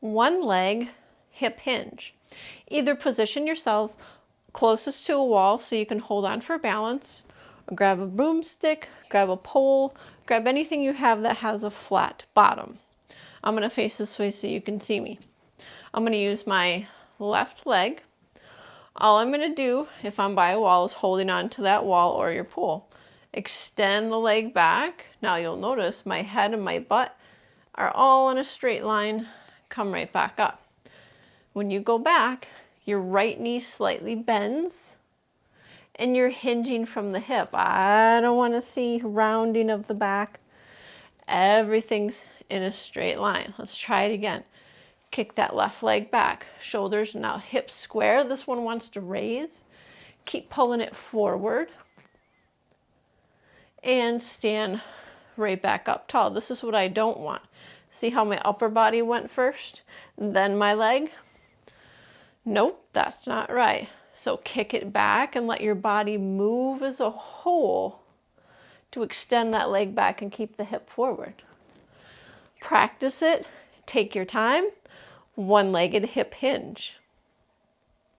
one leg hip hinge. Either position yourself closest to a wall so you can hold on for balance, or grab a broomstick, grab a pole, grab anything you have that has a flat bottom. I'm going to face this way so you can see me. I'm going to use my left leg. All I'm going to do if I'm by a wall is holding on to that wall or your pole. Extend the leg back. Now you'll notice my head and my butt are all in a straight line. Come right back up. When you go back, your right knee slightly bends and you're hinging from the hip. I don't want to see rounding of the back. Everything's in a straight line. Let's try it again. Kick that left leg back. Shoulders now hips square. This one wants to raise. Keep pulling it forward. And stand right back up tall. This is what I don't want. See how my upper body went first, then my leg? Nope, that's not right. So kick it back and let your body move as a whole to extend that leg back and keep the hip forward. Practice it. Take your time. One-legged hip hinge.